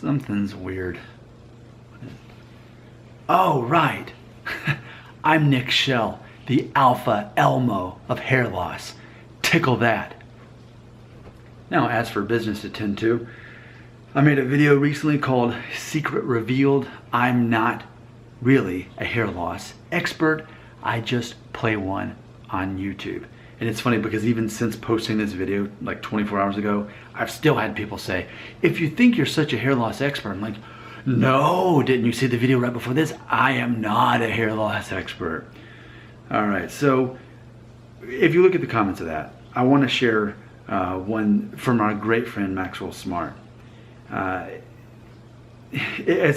Something's weird. Oh, right. I'm Nick Shell, the Alpha Elmo of hair loss. Tickle that. Now, as for business to tend to, I made a video recently called Secret Revealed. I'm not really a hair loss expert. I just play one on YouTube. And it's funny because even since posting this video like 24 hours ago, I've still had people say, if you think you're such a hair loss expert, I'm like, no, didn't you see the video right before this? I am not a hair loss expert. All right, so if you look at the comments of that, I want to share one from our great friend Maxwell Smart. As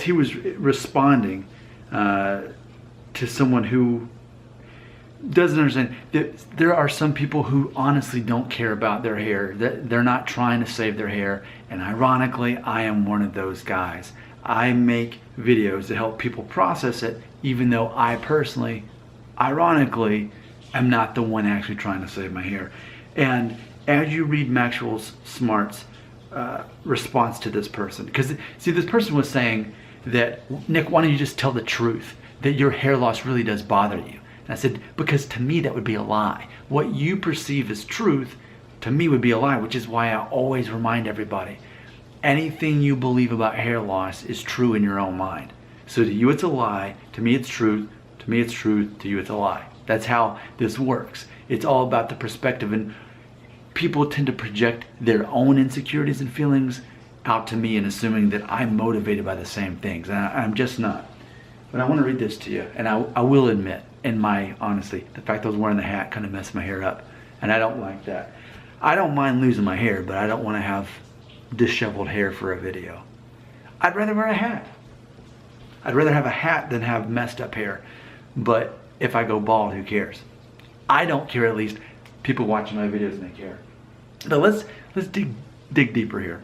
he was responding to someone who doesn't understand that there are some people who honestly don't care about their hair, that they're not trying to save their hair, and ironically I am one of those guys. I make videos to help people process it, even though I personally, ironically, am not the one actually trying to save my hair. And as you read Maxwell Smart's response to this person, because see, this person was saying that, Nick, why don't you just tell the truth, that your hair loss really does bother you? And I said, because to me that would be a lie. What you perceive as truth, to me would be a lie, which is why I always remind everybody, anything you believe about hair loss is true in your own mind. So to you it's a lie, to me it's truth, to me it's truth, to you it's a lie. That's how this works. It's all about the perspective, and people tend to project their own insecurities and feelings out to me and assuming that I'm motivated by the same things, and I'm just not. But I want to read this to you, and I will admit, in my honesty, the fact that I was wearing the hat kind of messed my hair up, and I don't like that. I don't mind losing my hair, but I don't want to have disheveled hair for a video. I'd rather wear a hat. I'd rather have a hat than have messed up hair. But if I go bald, who cares? I don't care, at least. People watching my videos, and they care. But let's dig deeper here.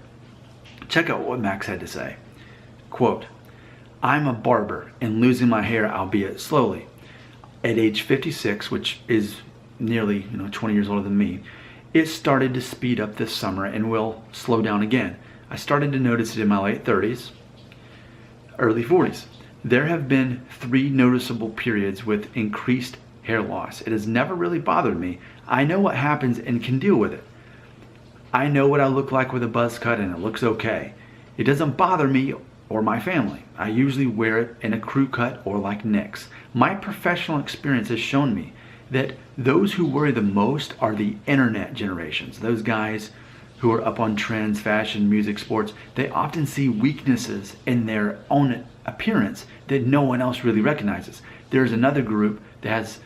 Check out what Max had to say. Quote, I'm a barber and losing my hair, albeit slowly. At age 56, which is nearly 20 years older than me, it started to speed up this summer and will slow down again. I started to notice it in my late 30s, early 40s. There have been 3 noticeable periods with increased hair loss. It has never really bothered me. I know what happens and can deal with it. I know what I look like with a buzz cut and it looks okay. It doesn't bother me or my family. I usually wear it in a crew cut or like Nick's. My professional experience has shown me that those who worry the most are the internet generations. Those guys who are up on trends, fashion, music, sports. They often see weaknesses in their own appearance that no one else really recognizes. There's another group that has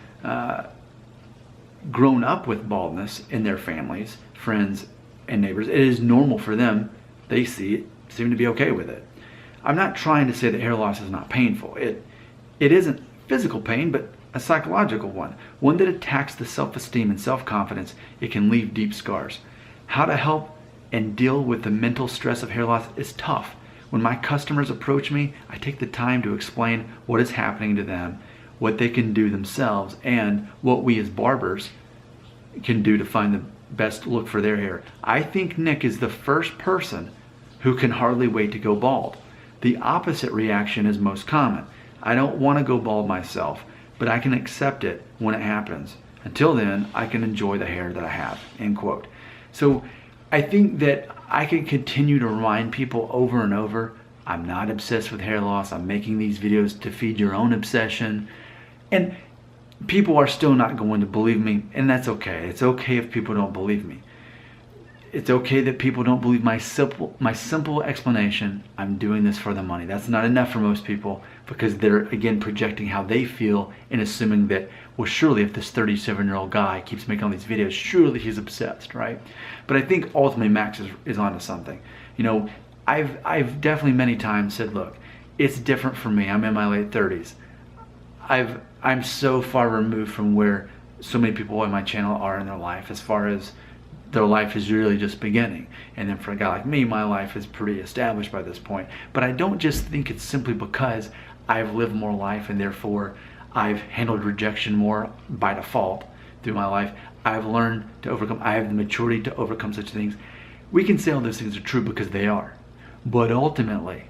grown up with baldness in their families, friends, and neighbors. It is normal for them. They see it, seem to be okay with it. I'm not trying to say that hair loss is not painful. It isn't physical pain, but a psychological one that attacks the self-esteem and self-confidence. It can leave deep scars. How to help and deal with the mental stress of hair loss is tough. When my customers approach me, I take the time to explain what is happening to them, what they can do themselves, and what we as barbers can do to find the best look for their hair. I think Nick is the first person who can hardly wait to go bald. The opposite reaction is most common. I don't want to go bald myself, but I can accept it when it happens. Until then, I can enjoy the hair that I have, end quote. So I think that I can continue to remind people over and over, I'm not obsessed with hair loss. I'm making these videos to feed your own obsession. And people are still not going to believe me, and that's okay. It's okay if people don't believe me. It's okay that people don't believe my simple explanation. I'm doing this for the money. That's not enough for most people, because they're again projecting how they feel and assuming that, well, surely if this 37-year-old guy keeps making all these videos, surely he's obsessed, right? But I think ultimately Max is onto something. I've definitely many times said, look, it's different for me. I'm in my late 30s. I'm so far removed from where so many people on my channel are in their life, as far as their life is really just beginning. And then for a guy like me, my life is pretty established by this point. But I don't just think it's simply because I've lived more life and therefore I've handled rejection more by default through my life. I've learned to overcome, I have the maturity to overcome such things. We can say all those things are true because they are. But ultimately,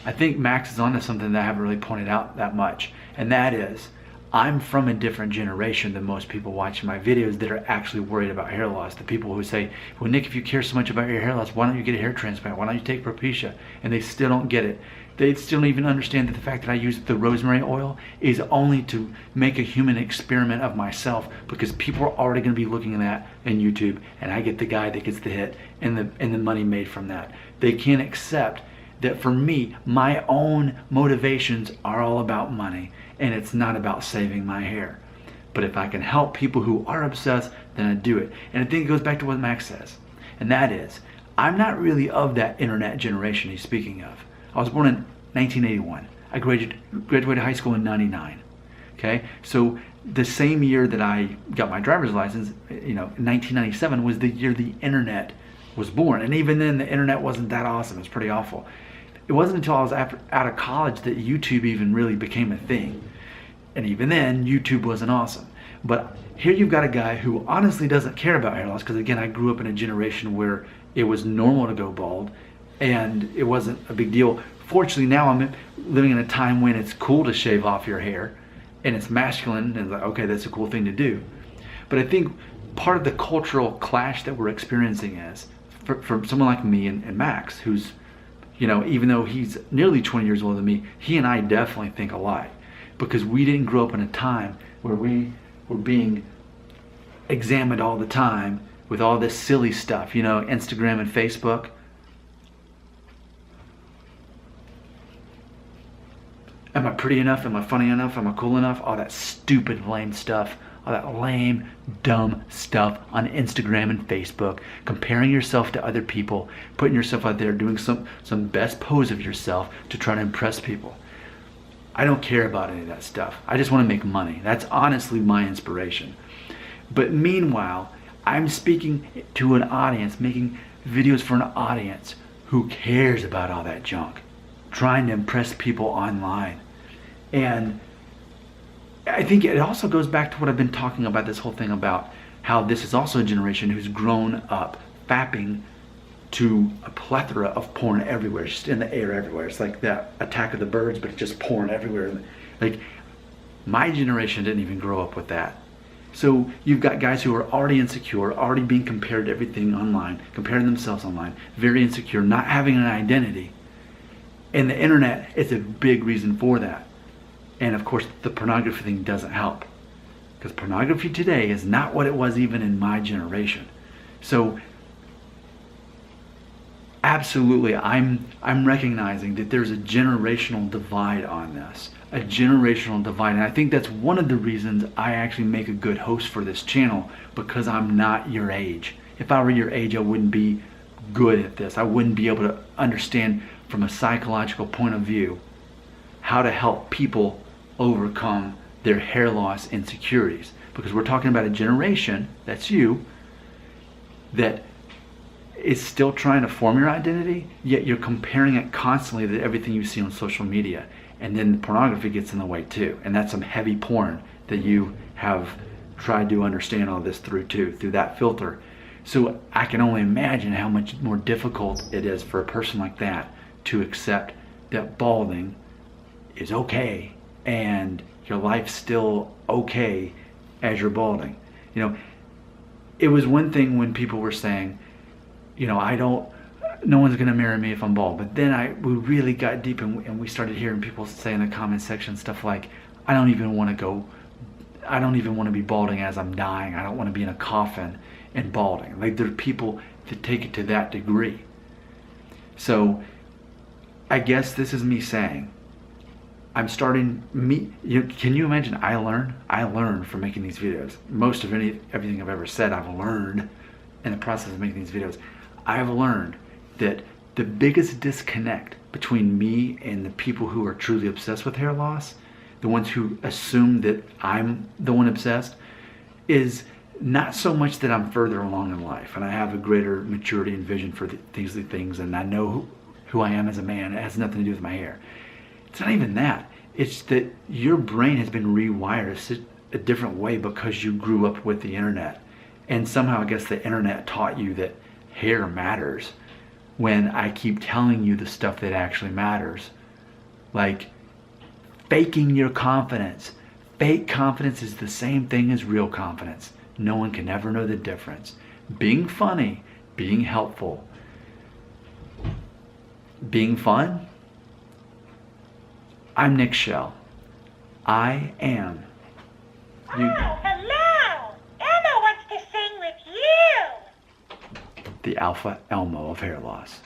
I think Max is onto something that I haven't really pointed out that much, and that is I'm from a different generation than most people watching my videos that are actually worried about hair loss. The people who say, well, Nick, if you care so much about your hair loss, why don't you get a hair transplant? Why don't you take Propecia? And they still don't get it. They still don't even understand that the fact that I use the rosemary oil is only to make a human experiment of myself, because people are already going to be looking at that in YouTube, and I get the guy that gets the hit and the money made from that. They can't accept that for me, my own motivations are all about money, and it's not about saving my hair. But if I can help people who are obsessed, then I do it. And I think it goes back to what Max says, and that is, I'm not really of that internet generation he's speaking of. I was born in 1981. I graduated high school in 99. Okay, so the same year that I got my driver's license, 1997 was the year the internet was born. And even then, the internet wasn't that awesome. It was pretty awful. It wasn't until I was out of college that YouTube even really became a thing. And even then, YouTube wasn't awesome. But here you've got a guy who honestly doesn't care about hair loss, because again, I grew up in a generation where it was normal to go bald and it wasn't a big deal. Fortunately, now I'm living in a time when it's cool to shave off your hair and it's masculine, and it's like, okay, that's a cool thing to do. But I think part of the cultural clash that we're experiencing is, for someone like me and Max, who's, even though he's nearly 20 years older than me, he and I definitely think alike, because we didn't grow up in a time where we were being examined all the time with all this silly stuff, Instagram and Facebook. Am I pretty enough? Am I funny enough? Am I cool enough? All that stupid, lame stuff. All that lame, dumb stuff on Instagram and Facebook. Comparing yourself to other people. Putting yourself out there, doing some best pose of yourself to try to impress people. I don't care about any of that stuff. I just want to make money. That's honestly my inspiration. But meanwhile, I'm speaking to an audience, making videos for an audience who cares about all that junk. Trying to impress people online. And I think it also goes back to what I've been talking about, this whole thing about how this is also a generation who's grown up fapping to a plethora of porn everywhere. It's just in the air everywhere. It's like that Attack of the Birds, but it's just porn everywhere. Like, my generation didn't even grow up with that. So you've got guys who are already insecure, already being compared to everything online, comparing themselves online, very insecure, not having an identity. And the internet is a big reason for that. And of course, the pornography thing doesn't help, because pornography today is not what it was even in my generation. So absolutely, I'm recognizing that there's a generational divide on this, a generational divide. And I think that's one of the reasons I actually make a good host for this channel, because I'm not your age. If I were your age, I wouldn't be good at this. I wouldn't be able to understand from a psychological point of view how to help people overcome their hair loss insecurities, because we're talking about a generation, that's you, that is still trying to form your identity, yet you're comparing it constantly to everything you see on social media. And then pornography gets in the way too, and that's some heavy porn that you have tried to understand all this through that filter. So I can only imagine how much more difficult it is for a person like that to accept that balding is okay and your life's still okay as you're balding. It was one thing when people were saying, no one's gonna marry me if I'm bald. But then we really got deep and we started hearing people say in the comment section stuff like, I don't even want to be balding as I'm dying. I don't want to be in a coffin and balding. Like, there are people that take it to that degree. So I guess this is me saying, I'm starting, can you imagine I learned from making these videos. Most of everything I've ever said, I've learned in the process of making these videos. I've learned that the biggest disconnect between me and the people who are truly obsessed with hair loss, the ones who assume that I'm the one obsessed, is not so much that I'm further along in life and I have a greater maturity and vision for these things, and I know who I am as a man. It has nothing to do with my hair. It's not even that. It's that your brain has been rewired a different way because you grew up with the internet. And somehow I guess the internet taught you that hair matters. when I keep telling you the stuff that actually matters. Like faking your confidence. Fake confidence is the same thing as real confidence. No one can ever know the difference. Being funny, being helpful, being fun. I'm Nick Shell. I am. Oh, hello! Elmo wants to sing with you! The Alpha Elmo of hair loss.